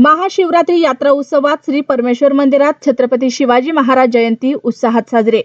महाशिवरात्री यात्रा उत्सवात श्री परमेश्वर मंदिरात छत्रपती शिवाजी महाराज जयंती उत्साहात साजरे।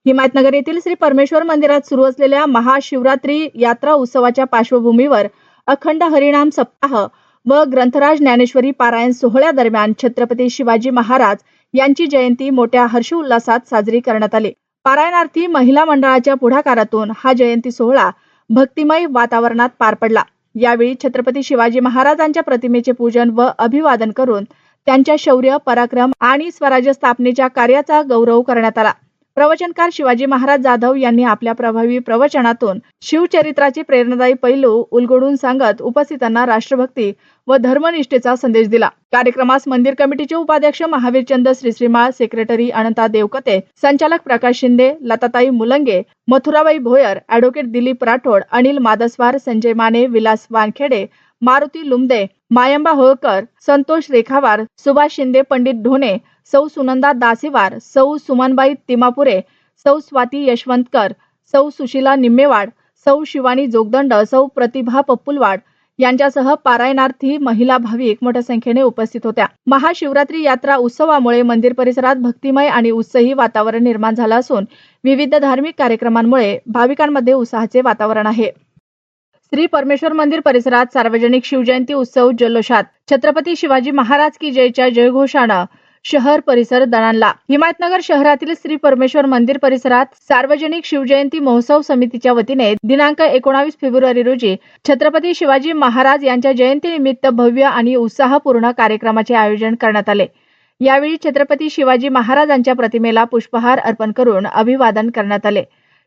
हिमायतनगर येथील श्री परमेश्वर मंदिरात सुरू असलेल्या महाशिवरात्री यात्रा उत्सवाच्या पार्श्वभूमीवर अखंड हरिनाम सप्ताह व ग्रंथराज ज्ञानेश्वरी पारायण सोहळ्यादरम्यान छत्रपती शिवाजी महाराज यांची जयंती मोठ्या हर्षोल्लासात साजरी करण्यात आली। पारायणार्थी महिला मंडळाच्या पुढाकारातून हा जयंती सोहळा भक्तिमय वातावरणात पार पडला। यावेळी छत्रपती शिवाजी महाराजांच्या प्रतिमेचे पूजन व अभिवादन करून त्यांच्या शौर्य, पराक्रम आणि स्वराज्य स्थापनेच्या कार्याचा गौरव करण्यात आला। प्रवचनकार शिवाजी महाराज जाधव यांनी आपल्या प्रभावी प्रवचनातून शिवचरित्राचे प्रेरणादायी पैलू उलगडून सांगत उपस्थितांना राष्ट्रभक्ती व धर्मनिष्ठेचा संदेश दिला। कार्यक्रमास मंदिर कमिटीचे उपाध्यक्ष महावीरचंद श्रीश्रीमाळ, सेक्रेटरी अनंता देवकते, संचालक प्रकाश शिंदे, लताताई मुलंगे, मथुराबाई भोयर, ॲडव्होकेट दिलीप राठोड, अनिल मादस्वार, संजय माने, विलास वानखेडे, मारुती लुमदे, मायंबा होळकर, संतोष रेखावार, सुभाष शिंदे, पंडित ढोणे, सौ सुनंदा दासेवार, सौ सुमनबाई तिमापुरे, सौ स्वाती यशवंतकर, सौ सुशीला निम्मेवाड, सौ शिवानी जोगदंड, सौ प्रतिभा पप्पुलवाड यांच्यासह पारायणार्थी महिला भाविक मोठ्या संख्येने उपस्थित होत्या। महाशिवरात्री यात्रा उत्सवामुळे मंदिर परिसरात भक्तिमय आणि उत्साही वातावरण निर्माण झालं असून विविध धार्मिक कार्यक्रमांमुळे भाविकांमध्ये उत्साहाचे वातावरण आहे। श्री परमेश्वर मंदिर परिसरात सार्वजनिक शिवजयंती उत्सव जल्लोषात। छत्रपती शिवाजी महाराज की जयच्या जयघोषानं शहर परिसर दणाणला। हिमायतनगर शहरातील श्री परमेश्वर मंदिर परिसरात सार्वजनिक शिवजयंती महोत्सव समितीच्या वतीने दिनांक 19 फेब्रुवारी रोजी छत्रपती शिवाजी महाराज यांच्या जयंतीनिमित्त भव्य आणि उत्साहपूर्ण कार्यक्रमाचे आयोजन करण्यात आले। यावेळी छत्रपती शिवाजी महाराजांच्या प्रतिमेला पुष्पहार अर्पण करून अभिवादन करण्यात आले।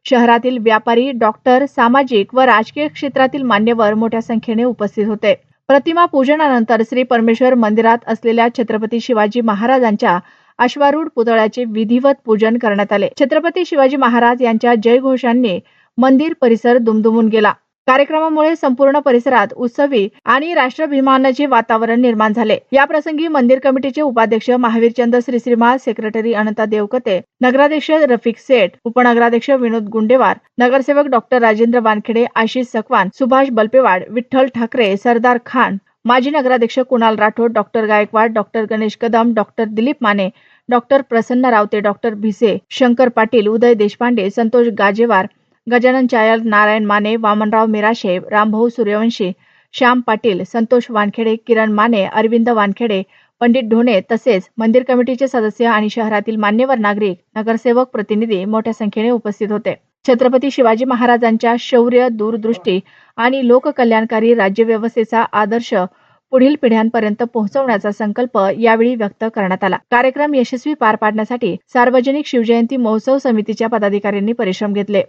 शहरातील व्यापारी, डॉक्टर, सामाजिक व राजकीय क्षेत्रातील मान्यवर मोठ्या संख्येने उपस्थित होते। प्रतिमा पूजनानंतर श्री परमेश्वर मंदिरात असलेल्या छत्रपती शिवाजी महाराजांच्या अश्वारूढ पुतळ्याचे विधिवत पूजन करण्यात आले। छत्रपती शिवाजी महाराज यांच्या जयघोषांनी मंदिर परिसर दुमदुमून गेला। कार्यक्रमामुळे संपूर्ण परिसरात उत्सवी आणि राष्ट्राभिमानाचे वातावरण निर्माण झाले। या प्रसंगी मंदिर कमिटीचे उपाध्यक्ष महावीरचंद श्रीश्रीमाळ, सेक्रेटरी अनंता देवकते, नगराध्यक्ष रफिक सेठ, उपनगराध्यक्ष विनोद गुंडेवार, नगरसेवक डॉक्टर राजेंद्र वानखेडे, आशिष सकवान, सुभाष बल्पेवाड, विठ्ठल ठाकरे, सरदार खान, माजी नगराध्यक्ष Kunal Rathod, doctor Gaikwad, doctor Ganesh Kadam, doctor Dilip Mane, doctor Prasanna Raote, doctor Bhise, Shankar Patil, Uday Deshpande, Santosh Gajewar, Gajanan Chayal, Narayan Mane, Vamanrao Mirashe, Rambhau Suryavanshi, Shyam Patil, Santosh Wankhede, Kiran Mane, Arvind Wankhede, Pandit Dhone तसेच मंदिर कमिटीचे सदस्य आणि शहरातील मान्यवर नागरिक, नगरसेवक, प्रतिनिधी मोठ्या संख्येने उपस्थित होते। छत्रपती शिवाजी महाराजांच्या शौर्य, दूरदृष्टी आणि लोककल्याणकारी राज्यव्यवस्थेचा आदर्श पुढील पिढ्यांपर्यंत पोहोचवण्याचा संकल्प यावेळी व्यक्त करण्यात आला। कार्यक्रम यशस्वी पार पाडण्यासाठी सार्वजनिक शिवजयंती महोत्सव समितीच्या पदाधिकाऱ्यांनी परिश्रम घेतले।